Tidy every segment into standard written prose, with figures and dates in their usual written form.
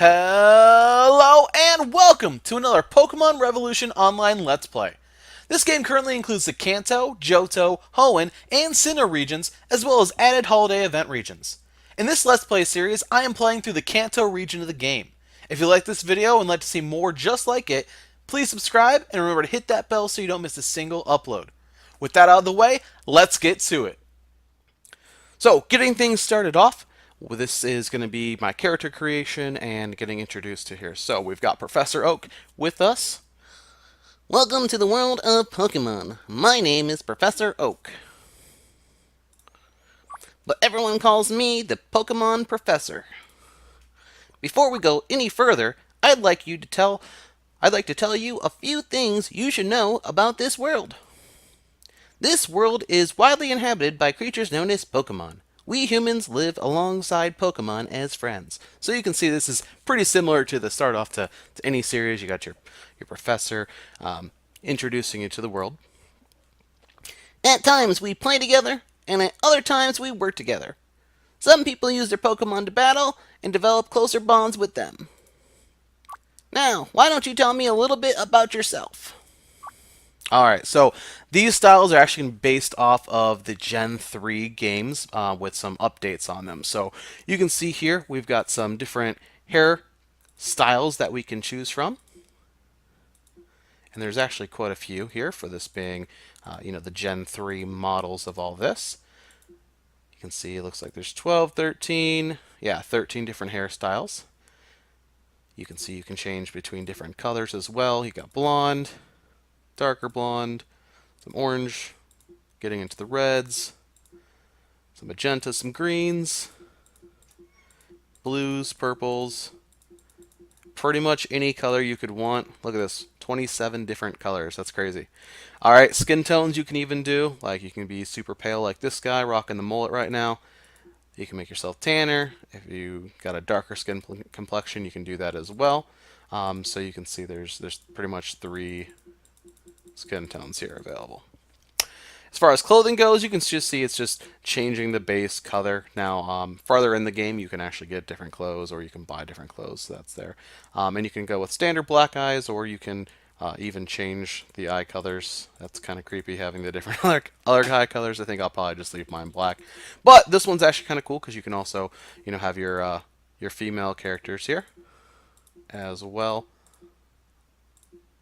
Hello and welcome to another Pokemon Revolution Online Let's Play. This game currently includes the Kanto, Johto, Hoenn, and Sinnoh regions, as well as added holiday event regions. In this Let's Play series, I am playing through the Kanto region of the game. If you like this video and like to see more just like it, please subscribe and remember to hit that bell so you don't miss a single upload. With that out of the way, let's get to it. So, getting things started off, this is going to be my character creation and getting introduced to here. So, we've got Professor Oak with us. Welcome to the world of Pokemon. My name is Professor Oak. But everyone calls me the Pokemon Professor. Before we go any further, I'd like to tell you a few things you should know about this world. This world is widely inhabited by creatures known as Pokemon. We humans live alongside Pokemon as friends. So you can see this is pretty similar to the start off to any series. You got your professor introducing you to the world. At times we play together, and at other times we work together. Some people use their Pokemon to battle and develop closer bonds with them. Now, why don't you tell me a little bit about yourself? Alright, so these styles are actually based off of the Gen 3 games with some updates on them. So you can see here we've got some different hair styles that we can choose from. And there's actually quite a few here for this being, the Gen 3 models of all this. You can see it looks like there's 12, 13, 13 different hairstyles. You can see you can change between different colors as well. You got blonde, darker blonde, some orange, getting into the reds, some magenta, some greens, blues, purples, pretty much any color you could want. Look at this, 27 different colors. That's crazy. Alright, skin tones you can even do. Like you can be super pale like this guy rocking the mullet right now. You can make yourself tanner. If you got a darker skin complexion, you can do that as well. So you can see there's pretty much 3 skin tones here available. As far as clothing goes, you can just see it's just changing the base color. Now, farther in the game, you can actually get different clothes, or you can buy different clothes. So that's there. And you can go with standard black eyes, or you can even change the eye colors. That's kind of creepy having the different other eye colors. I think I'll probably just leave mine black. But this one's actually kind of cool because you can also, have your female characters here as well.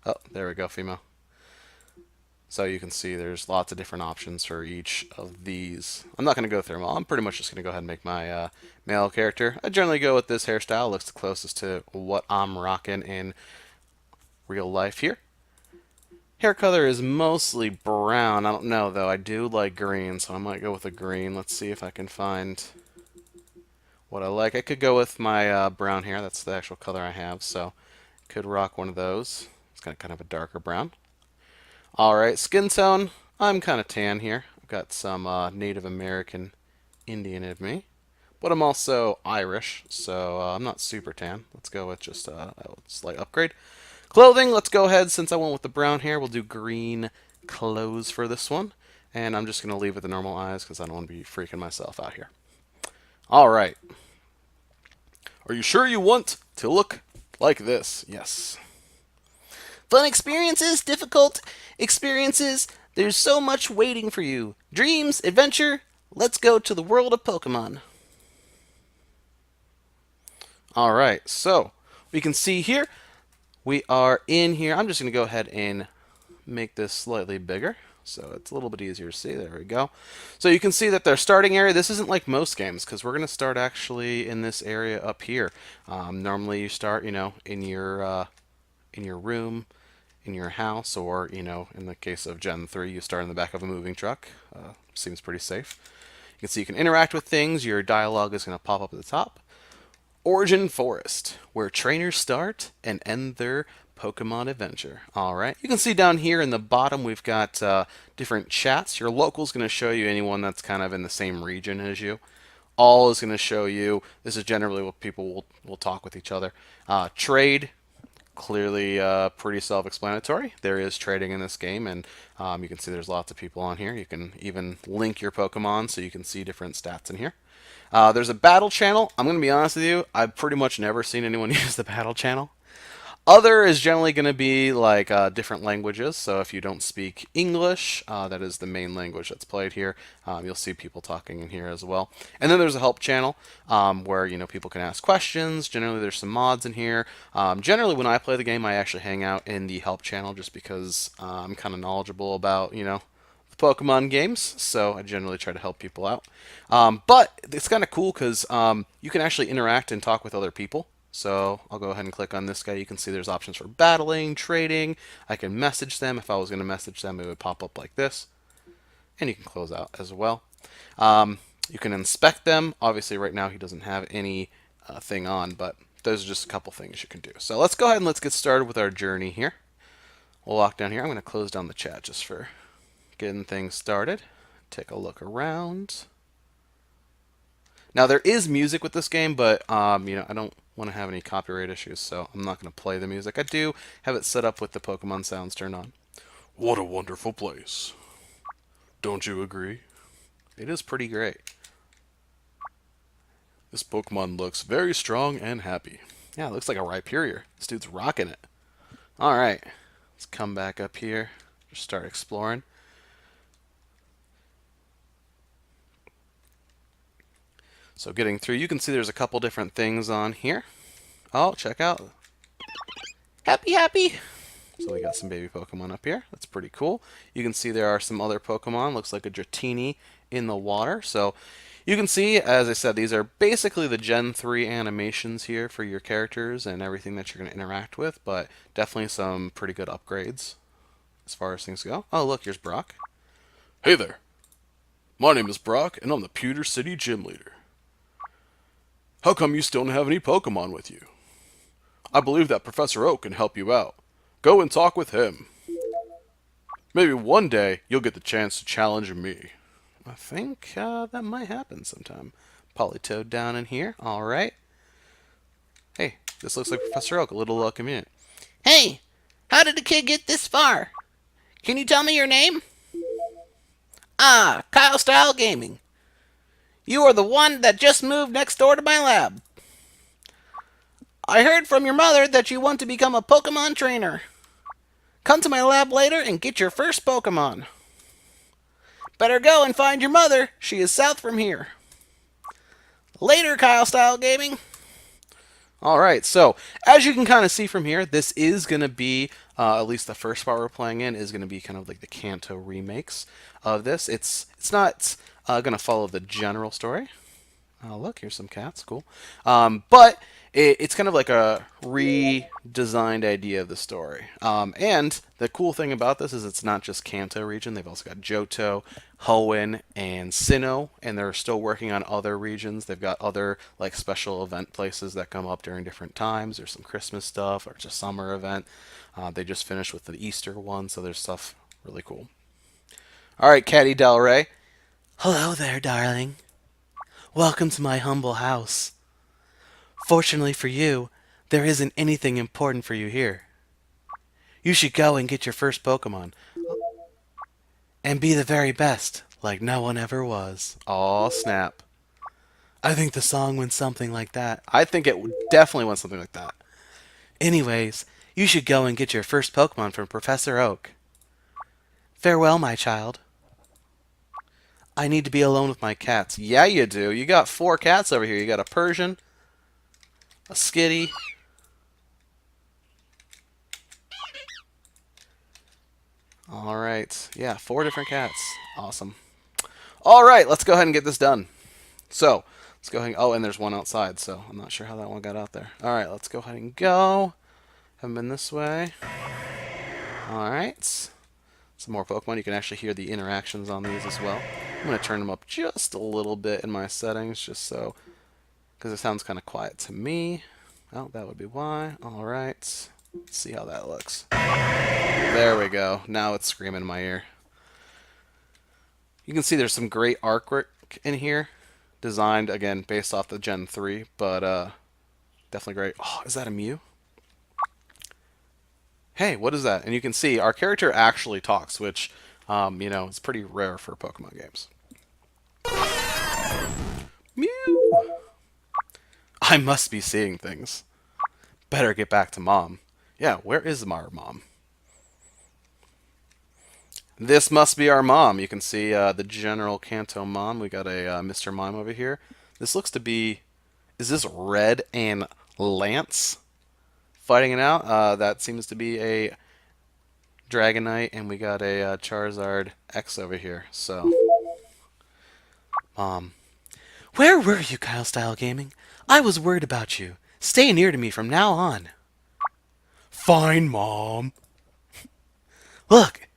Oh, there we go, female. So you can see there's lots of different options for each of these. I'm not going to go through them all. I'm pretty much just going to go ahead and make my male character. I generally go with this hairstyle. It looks the closest to what I'm rocking in real life here. Hair color is mostly brown. I don't know, though. I do like green, so I might go with a green. Let's see if I can find what I like. I could go with my brown hair. That's the actual color I have, so could rock one of those. It's got kind of a darker brown. Alright, skin tone. I'm kind of tan here. I've got some Native American Indian in me. But I'm also Irish, so I'm not super tan. Let's go with just a slight upgrade. Clothing, let's go ahead. Since I went with the brown hair, we'll do green clothes for this one. And I'm just going to leave it the normal eyes because I don't want to be freaking myself out here. Alright. Are you sure you want to look like this? Yes. Fun experiences, difficult experiences, there's so much waiting for you. Dreams, adventure, let's go to the world of Pokemon. Alright, so we can see here, we are in here. I'm just going to go ahead and make this slightly bigger so it's a little bit easier to see. There we go. So you can see that their starting area, this isn't like most games because we're going to start actually in this area up here. Normally you start, in your room, in your house, or, in the case of Gen 3, you start in the back of a moving truck. Seems pretty safe. You can see you can interact with things. Your dialogue is going to pop up at the top. Origin Forest, where trainers start and end their Pokemon adventure. Alright, you can see down here in the bottom we've got different chats. Your local's going to show you anyone that's kind of in the same region as you. All is going to show you, this is generally what people will talk with each other. Trade, clearly pretty self-explanatory. There is trading in this game, and you can see there's lots of people on here. You can even link your Pokemon so you can see different stats in here. There's a battle channel. I'm going to be honest with you, I've pretty much never seen anyone use the battle channel. Other is generally going to be like different languages. So if you don't speak English, that is the main language that's played here. You'll see people talking in here as well. And then there's a help channel where people can ask questions. Generally, there's some mods in here. Generally, when I play the game, I actually hang out in the help channel just because I'm kind of knowledgeable about the Pokemon games. So I generally try to help people out. But it's kind of cool because you can actually interact and talk with other people. So I'll go ahead and click on this guy. You can see there's options for battling, trading. I can message them. If I was going to message them, it would pop up like this. And you can close out as well. You can inspect them. Obviously, right now he doesn't have any thing on, but those are just a couple things you can do. So let's go ahead and let's get started with our journey here. We'll walk down here. I'm going to close down the chat just for getting things started. Take a look around. Now there is music with this game, but I don't want to have any copyright issues, so I'm not going to play the music. I do have it set up with the Pokemon sounds turned on. What a wonderful place. Don't you agree? It is pretty great. This Pokemon looks very strong and happy. Yeah, it looks like a Rhyperior. This dude's rocking it. Alright, let's come back up here. Just start exploring. So getting through, you can see there's a couple different things on here. Oh, check out. Happy, happy. So we got some baby Pokemon up here. That's pretty cool. You can see there are some other Pokemon. Looks like a Dratini in the water. So you can see, as I said, these are basically the Gen 3 animations here for your characters and everything that you're going to interact with, but definitely some pretty good upgrades as far as things go. Oh, look, here's Brock. Hey there. My name is Brock, and I'm the Pewter City Gym Leader. How come you still don't have any Pokemon with you? I believe that Professor Oak can help you out. Go and talk with him. Maybe one day you'll get the chance to challenge me. I think that might happen sometime. Politoed down in here. Alright. Hey, this looks like Professor Oak, a little convenient. Hey, how did the kid get this far? Can you tell me your name? Ah, Kyle Style Gaming. You are the one that just moved next door to my lab. I heard from your mother that you want to become a Pokemon trainer. Come to my lab later and get your first Pokemon. Better go and find your mother. She is south from here. Later, Kyle Style Gaming. Alright, so as you can kind of see from here, this is going to be, at least the first part we're playing in, is going to be kind of like the Kanto remakes of this. It's not going to follow the general story. Oh, look, here's some cats. Cool. But it's kind of like a redesigned idea of the story. And the cool thing about this is it's not just Kanto region. They've also got Johto, Hoenn, and Sinnoh, and they're still working on other regions. They've got other like special event places that come up during different times. There's some Christmas stuff, or it's a summer event. They just finished with the Easter one, so there's stuff really cool. All right, Caddy Del Rey. Hello there, darling. Welcome to my humble house. Fortunately for you, there isn't anything important for you here. You should go and get your first Pokemon. And be the very best, like no one ever was. Aw, snap. I think the song went something like that. I think it definitely went something like that. Anyways, you should go and get your first Pokemon from Professor Oak. Farewell, my child. I need to be alone with my cats. Yeah, you do. You got 4 cats over here. You got a Persian, a Skitty. Alright. Yeah, 4 different cats. Awesome. Alright, let's go ahead and get this done. So, let's go ahead and... Oh, and there's one outside, so I'm not sure how that one got out there. Alright, let's go ahead and go. Haven't been this way. Alright. Some more Pokemon. You can actually hear the interactions on these as well. I'm going to turn them up just a little bit in my settings, just so... because it sounds kind of quiet to me. Oh, that would be why. Alright. Let's see how that looks. There we go. Now it's screaming in my ear. You can see there's some great artwork in here. Designed, again, based off the Gen 3. But, definitely great. Oh, is that a Mew? Hey, what is that? And you can see our character actually talks, which, is pretty rare for Pokemon games. Mew! I must be seeing things. Better get back to Mom. Yeah, where is our mom? This must be our mom. You can see the General Kanto mom. We got a Mr. Mime over here. This looks to be. Is this Red and Lance fighting it out? That seems to be a Dragonite, and we got a Charizard X over here. So, Mom. Where were you, Kyle Style Gaming? I was worried about you. Stay near to me from now on. Fine, Mom. Look,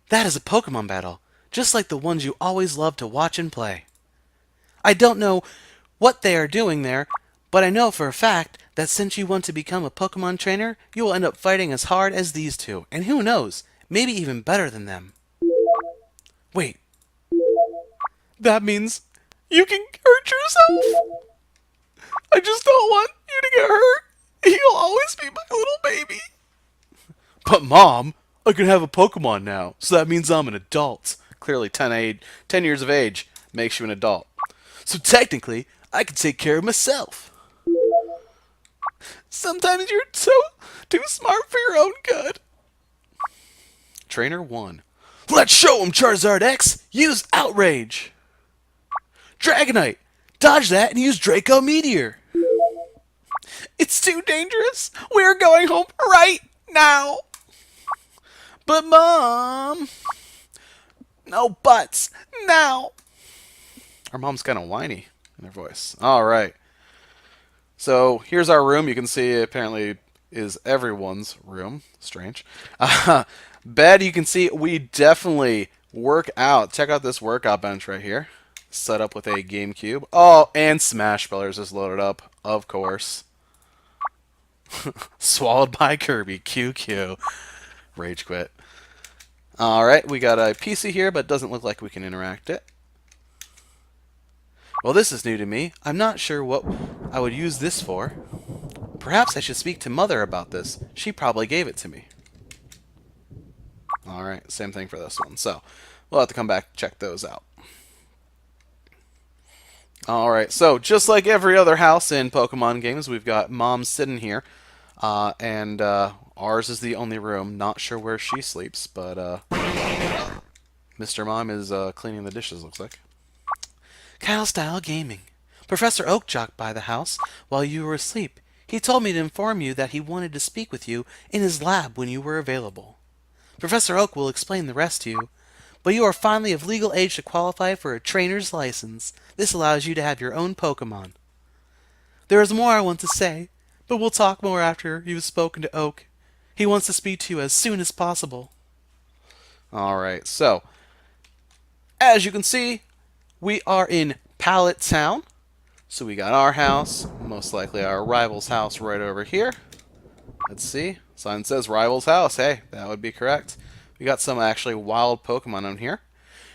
that is a Pokemon battle, just like the ones you always loved to watch and play. I don't know what they are doing there, but I know for a fact that since you want to become a Pokemon trainer, you will end up fighting as hard as these two, and who knows, maybe even better than them. Wait, that means you can hurt yourself? I just don't want you to get hurt. You'll always be my little baby. But Mom, I can have a Pokemon now, so that means I'm an adult. Clearly 10 years of age makes you an adult. So technically, I can take care of myself. Sometimes you're so too smart for your own good. Trainer 1. Let's show him, Charizard X! Use Outrage! Dragonite! Dodge that and use Draco Meteor! It's too dangerous! We're going home right now! But Mom... No buts! Now! Our mom's kind of whiny in her voice. Alright. So here's our room. You can see it apparently is everyone's room. Strange. Bed, you can see we definitely work out. Check out this workout bench right here. Set up with a GameCube. Oh, and Smash Brothers is loaded up, of course. Swallowed by Kirby. QQ. Rage quit. Alright, we got a PC here, but it doesn't look like we can interact it. Well, this is new to me. I'm not sure what I would use this for. Perhaps I should speak to Mother about this. She probably gave it to me. Alright, same thing for this one. So, we'll have to come back and check those out. Alright, so just like every other house in Pokemon games, we've got Mom sitting here. And ours is the only room. Not sure where she sleeps, but Mr. Mom is cleaning the dishes, looks like. Kyle Style Gaming. Professor Oak jogged by the house while you were asleep. He told me to inform you that he wanted to speak with you in his lab when you were available. Professor Oak will explain the rest to you, but you are finally of legal age to qualify for a trainer's license. This allows you to have your own Pokemon. There is more I want to say, but we'll talk more after you've spoken to Oak. He wants to speak to you as soon as possible. Alright, so, as you can see, we are in Pallet Town. So we got our house, most likely our rival's house right over here. Let's see. Sign says rival's house. Hey, that would be correct. We got some actually wild Pokemon on here.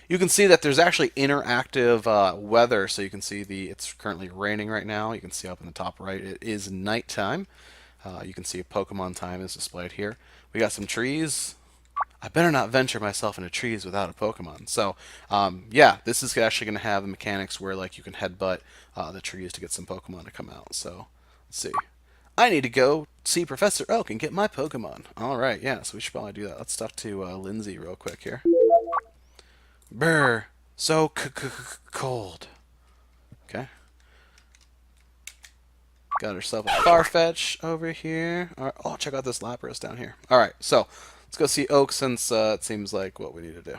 You can see that there's actually interactive weather. So you can see it's currently raining right now. You can see up in the top right it is nighttime. You can see Pokemon time is displayed here. We got some trees. I better not venture myself into trees without a Pokemon. So, yeah, this is actually going to have the mechanics where, like, you can headbutt the trees to get some Pokemon to come out. So, let's see. I need to go see Professor Oak and get my Pokemon. All right, yeah, so we should probably do that. Let's talk to Lindsay real quick here. Brr, so cold. Okay. Got herself a Farfetch over here. All right, oh, check out this Lapras down here. All right, so let's go see Oak since it seems like what we need to do.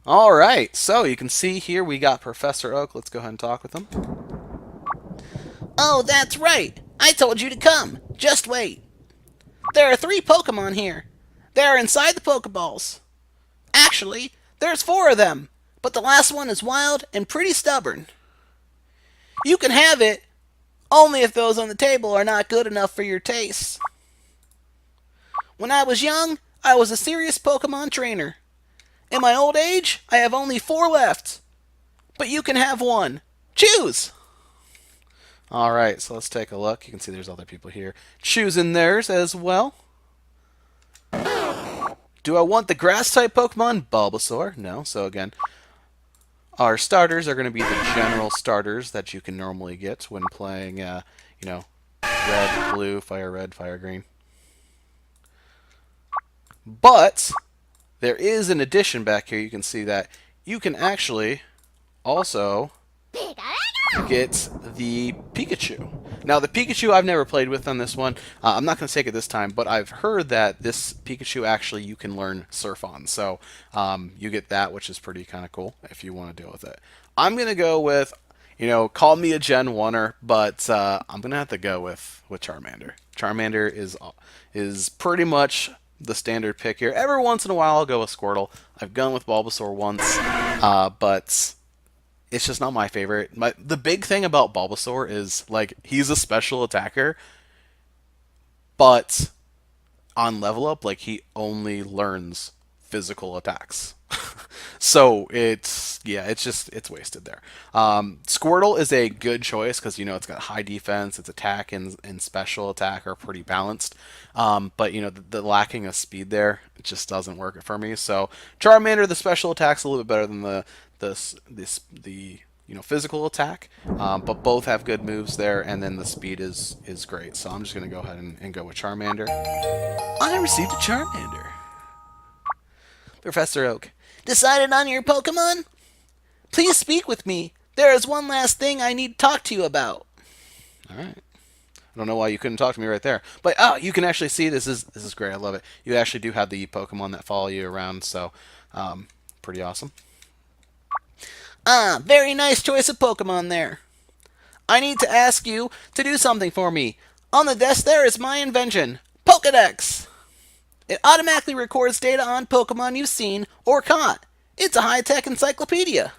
All right, so you can see here we got Professor Oak. Let's go ahead and talk with him. Oh, that's right. I told you to come. Just wait. There are 3 Pokemon here. They are inside the Pokeballs. Actually, there's 4 of them, but the last one is wild and pretty stubborn. You can have it, only if those on the table are not good enough for your tastes. When I was young, I was a serious Pokemon trainer. In my old age, I have only 4 left. But you can have 1. Choose! Alright, so let's take a look. You can see there's other people here choosing theirs as well. Do I want the grass-type Pokemon? Bulbasaur. No, so again. Our starters are going to be the general starters that you can normally get when playing, you know, red, blue, fire green. But there is an addition back here. You can see that you can actually also get the Pikachu. Now, the Pikachu I've never played with on this one. I'm not going to take it this time, but I've heard that this Pikachu actually you can learn Surf on. So you get that, which is pretty kind of cool if you want to deal with it. I'm going to go with, call me a Gen 1er, but I'm going to have to go with Charmander. Charmander is pretty much the standard pick here. Every once in a while, I'll go with Squirtle. I've gone with Bulbasaur once, but it's just not my favorite. The big thing about Bulbasaur is like he's a special attacker, but on level up, like he only learns physical attacks. So it's wasted there. Squirtle is a good choice because it's got high defense, its attack and special attack are pretty balanced. But the lacking of speed there, it just doesn't work for me. So Charmander, the special attack's a little bit better than the physical attack, but both have good moves there, and then the speed is great. So I'm just gonna go ahead and go with Charmander. I received a Charmander. Professor Oak. Decided on your Pokemon? Please speak with me. There is one last thing I need to talk to you about. All right. I don't know why you couldn't talk to me right there, but you can actually see this is great. I love it. You actually do have the Pokemon that follow you around, so pretty awesome. Very nice choice of Pokemon there. I need to ask you to do something for me. On the desk there is my invention, Pokedex. It automatically records data on Pokemon you've seen or caught. It's a high-tech encyclopedia.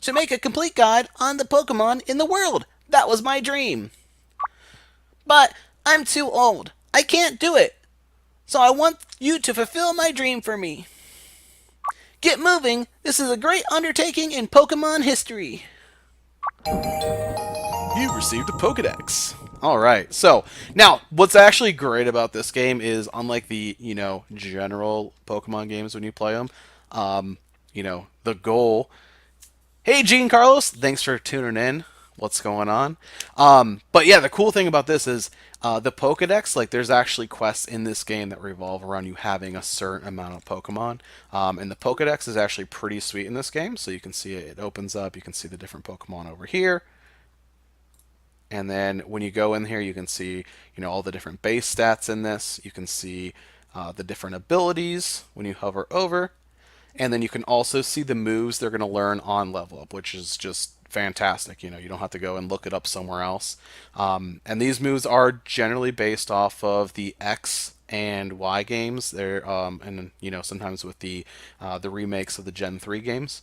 To make a complete guide on the Pokemon in the world. That was my dream. But I'm too old. I can't do it. So I want you to fulfill my dream for me. Get moving. This is a great undertaking in Pokemon history. You received a Pokedex. All right. So now, what's actually great about this game is, unlike the general Pokemon games when you play them, the goal. Hey, Gene Carlos, thanks for tuning in. What's going on? But yeah, the cool thing about this is the Pokedex. Like, there's actually quests in this game that revolve around you having a certain amount of Pokemon, and the Pokedex is actually pretty sweet in this game. So you can see it opens up. You can see the different Pokemon over here. And then when you go in here, you can see, all the different base stats in this. You can see the different abilities when you hover over. And then you can also see the moves they're going to learn on level up, which is just fantastic. You don't have to go and look it up somewhere else. And these moves are generally based off of the X and Y games. They're and sometimes with the remakes of the Gen 3 games.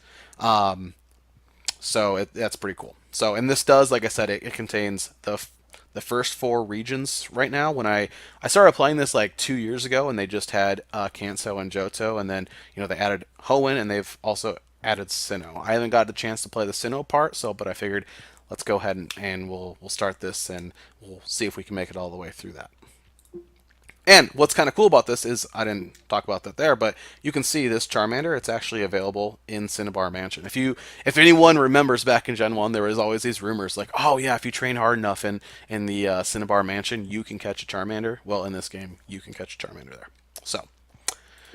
So that's pretty cool. So, and this does, like I said, it contains the first four regions right now. When I started playing this like 2 years ago, and they just had Kanto and Johto, and then they added Hoenn, and they've also added Sinnoh. I haven't got the chance to play the Sinnoh part, but I figured let's go ahead and we'll start this, and we'll see if we can make it all the way through that. And what's kind of cool about this is, I didn't talk about that there, but you can see this Charmander. It's actually available in Cinnabar Mansion. If anyone remembers back in Gen 1, there was always these rumors like, oh yeah, if you train hard enough in the Cinnabar Mansion, you can catch a Charmander. Well, in this game, you can catch a Charmander there. So,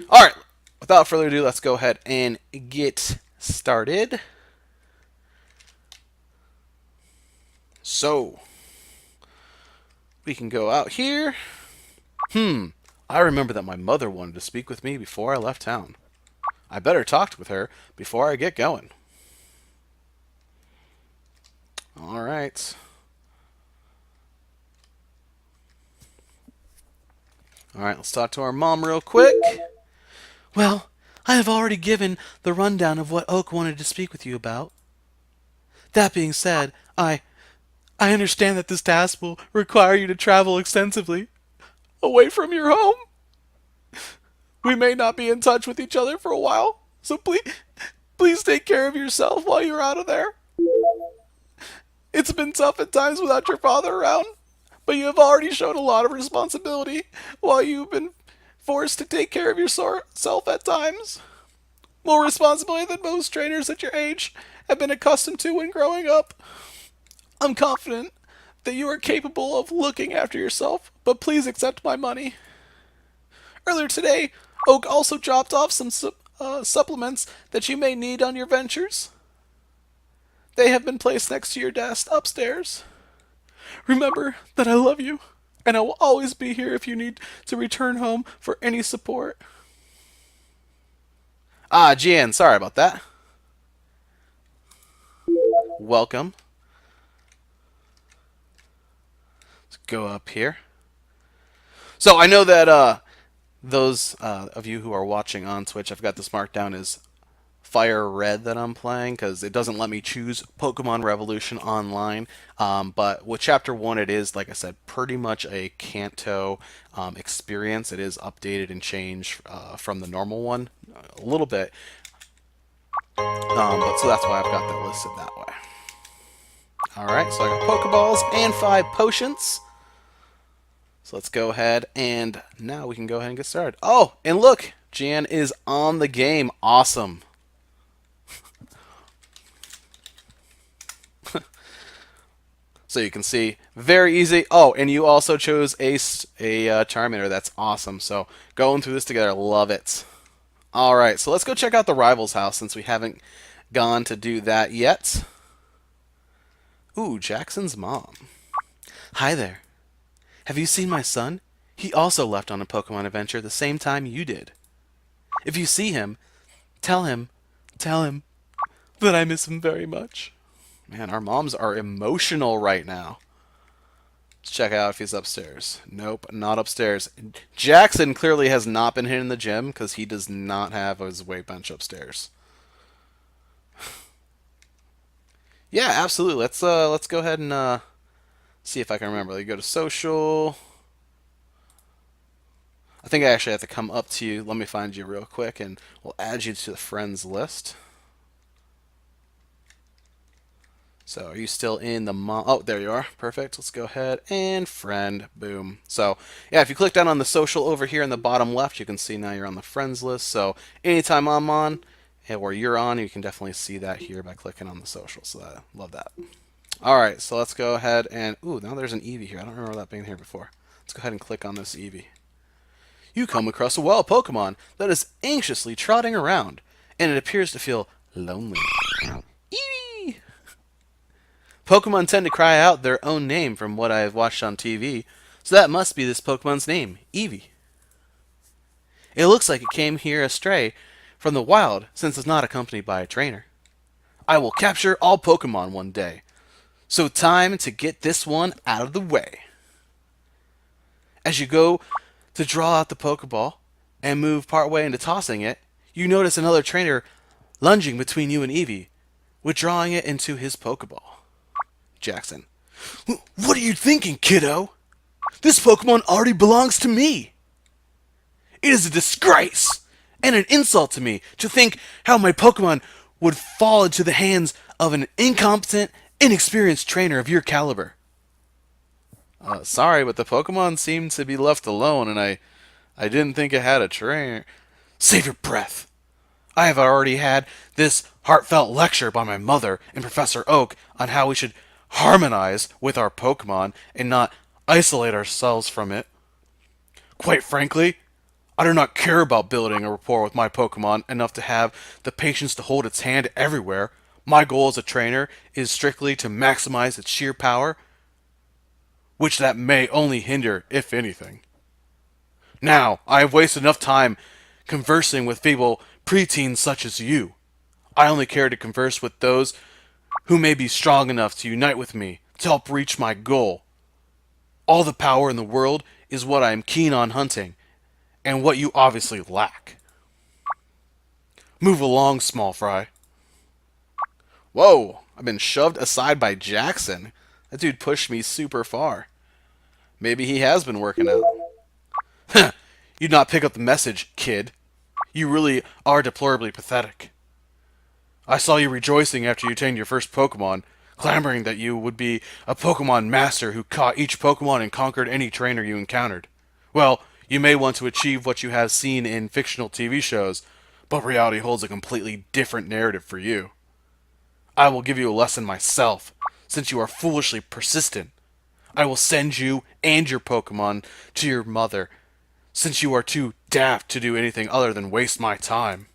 all right. Without further ado, let's go ahead and get started. So, we can go out here. I remember that my mother wanted to speak with me before I left town. I better talk with her before I get going. All right. All right, let's talk to our mom real quick. Well, I have already given the rundown of what Oak wanted to speak with you about. That being said, I understand that this task will require you to travel extensively away from your home. We may not be in touch with each other for a while, so please take care of yourself while you're out of there. It's been tough at times without your father around, but you have already shown a lot of responsibility while you've been forced to take care of yourself at times. more responsibility than most trainers at your age have been accustomed to when growing up. I'm confident that you are capable of looking after yourself, but please accept my money. Earlier today, Oak also dropped off some supplements that you may need on your ventures. They have been placed next to your desk upstairs. Remember that I love you, and I will always be here if you need to return home for any support. Ah, Jan, sorry about that. Welcome. Let's go up here. So I know that those of you who are watching on Twitch, I've got this marked down as Fire Red that I'm playing because it doesn't let me choose Pokemon Revolution online. But with Chapter 1, it is, like I said, pretty much a Kanto experience. It is updated and changed from the normal one a little bit. But so that's why I've got that listed that way. Alright, so I got Pokeballs and 5 potions. So let's go ahead and now we can go ahead and get started. Oh, and look! Jan is on the game. Awesome. So you can see, very easy. Oh, and you also chose a Charmander. That's awesome. So going through this together, love it. All right, so let's go check out the rival's house since we haven't gone to do that yet. Ooh, Jackson's mom. Hi there. Have you seen my son? He also left on a Pokemon adventure the same time you did. If you see him, tell him that I miss him very much. Man, our moms are emotional right now. Let's check out if he's upstairs. Nope, not upstairs. Jackson clearly has not been hitting the gym because he does not have his weight bench upstairs. Yeah, absolutely. Let's go ahead and see if I can remember. You go to social. I think I actually have to come up to you. Let me find you real quick, and we'll add you to the friends list. So are you still in the oh, there you are. Perfect. Let's go ahead and friend. Boom. So yeah, if you click down on the social over here in the bottom left, you can see now you're on the friends list. So anytime I'm on or you're on, you can definitely see that here by clicking on the social. So I love that. All right, so let's go ahead and ooh, now there's an Eevee here. I don't remember that being here before. Let's go ahead and click on this Eevee. You come across a wild Pokemon that is anxiously trotting around, and it appears to feel lonely. Eevee! Pokemon tend to cry out their own name from what I have watched on TV, so that must be this Pokemon's name, Eevee. It looks like it came here astray from the wild since it's not accompanied by a trainer. I will capture all Pokemon one day, so time to get this one out of the way. As you go to draw out the Pokeball and move partway into tossing it, you notice another trainer lunging between you and Eevee, withdrawing it into his Pokeball. Jackson. What are you thinking, kiddo? This Pokemon already belongs to me. It is a disgrace and an insult to me to think how my Pokemon would fall into the hands of an incompetent, inexperienced trainer of your caliber. Sorry, but the Pokemon seemed to be left alone, and I didn't think it had a trainer. Save your breath. I have already had this heartfelt lecture by my mother and Professor Oak on how we should harmonize with our Pokemon and not isolate ourselves from it. Quite frankly, I do not care about building a rapport with my Pokemon enough to have the patience to hold its hand everywhere. My goal as a trainer is strictly to maximize its sheer power, which that may only hinder, if anything. Now, I have wasted enough time conversing with feeble preteens such as you. I only care to converse with those who may be strong enough to unite with me to help reach my goal. All the power in the world is what I am keen on hunting, and what you obviously lack. Move along, small fry. Whoa, I've been shoved aside by Jackson. That dude pushed me super far. Maybe he has been working out. You'd not pick up the message, kid. You really are deplorably pathetic. I saw you rejoicing after you tamed your first Pokemon, clamoring that you would be a Pokemon master who caught each Pokemon and conquered any trainer you encountered. Well, you may want to achieve what you have seen in fictional TV shows, But reality holds a completely different narrative for you. I will give you a lesson myself, since you are foolishly persistent. I will send you and your Pokemon to your mother, since you are too daft to do anything other than waste my time.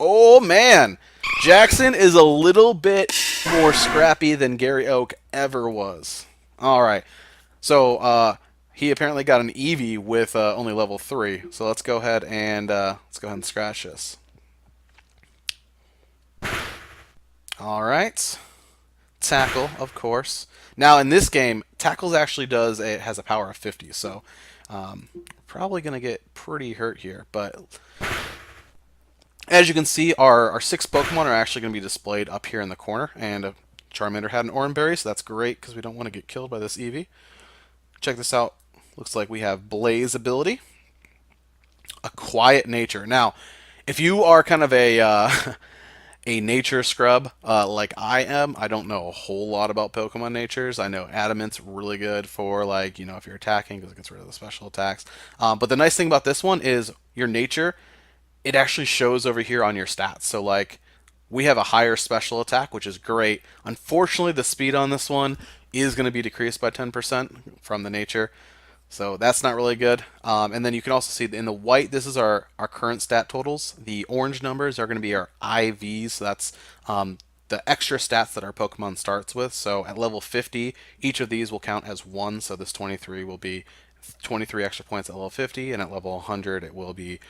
Oh man, Jackson is a little bit more scrappy than Gary Oak ever was. All right, so he apparently got an Eevee with only level 3. So let's go ahead and scratch this. All right, tackle, of course. Now in this game, tackles actually does it has a power of 50, so probably gonna get pretty hurt here. But as you can see, our 6 Pokemon are actually going to be displayed up here in the corner, and Charmander had an Oranberry, so that's great because we don't want to get killed by this Eevee. Check this out. Looks like we have Blaze ability, a Quiet Nature. Now, if you are kind of a a nature scrub like I am, I don't know a whole lot about Pokemon natures. I know Adamant's really good for like if you're attacking because it gets rid of the special attacks. But the nice thing about this one is your nature it actually shows over here on your stats. So like we have a higher special attack, which is great. Unfortunately, the speed on this one is going to be decreased by 10% from the nature. So that's not really good. And then you can also see in the white, this is our current stat totals. The orange numbers are going to be our IVs. So that's the extra stats that our Pokemon starts with. So at level 50, each of these will count as 1. So this 23 will be 23 extra points at level 50, and at level 100 it will be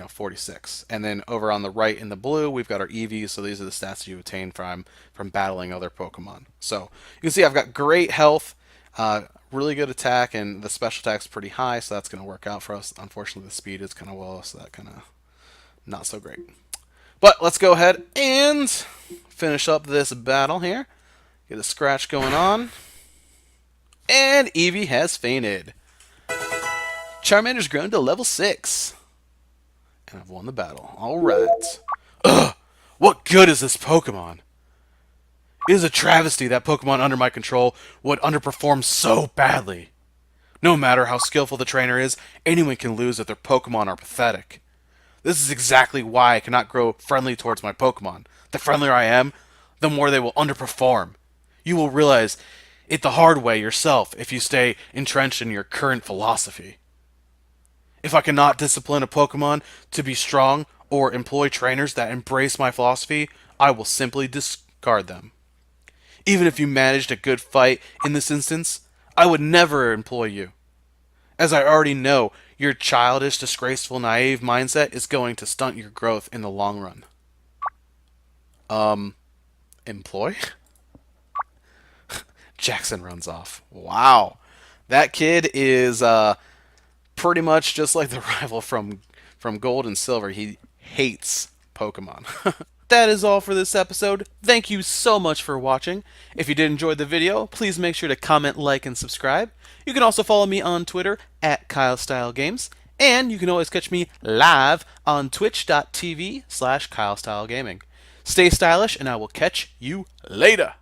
46. And then over on the right in the blue we've got our EVs, so these are the stats you attain from battling other Pokemon. So you can see I've got great health, really good attack, and the special attack's pretty high, so that's going to work out for us. Unfortunately the speed is kind of low, so that kind of not so great. But let's go ahead and finish up this battle here. Get a scratch going on. And Eevee has fainted. Charmander's grown to level 6. And I've won the battle. Alright. Ugh! What good is this Pokemon? It is a travesty that Pokemon under my control would underperform so badly. No matter how skillful the trainer is, anyone can lose if their Pokemon are pathetic. This is exactly why I cannot grow friendly towards my Pokemon. The friendlier I am, the more they will underperform. You will realize it the hard way yourself if you stay entrenched in your current philosophy. If I cannot discipline a Pokemon to be strong or employ trainers that embrace my philosophy, I will simply discard them. Even if you managed a good fight in this instance, I would never employ you, as I already know your childish, disgraceful, naive mindset is going to stunt your growth in the long run. Employ? Jackson runs off. Wow. That kid is pretty much just like the rival from Gold and Silver. He hates Pokemon. That is all for this episode. Thank you so much for watching. If you did enjoy the video, please make sure to comment, like, and subscribe. You can also follow me on Twitter at KyleStyleGames. And you can always catch me live on twitch.tv/KyleStyleGaming. Stay stylish, and I will catch you later.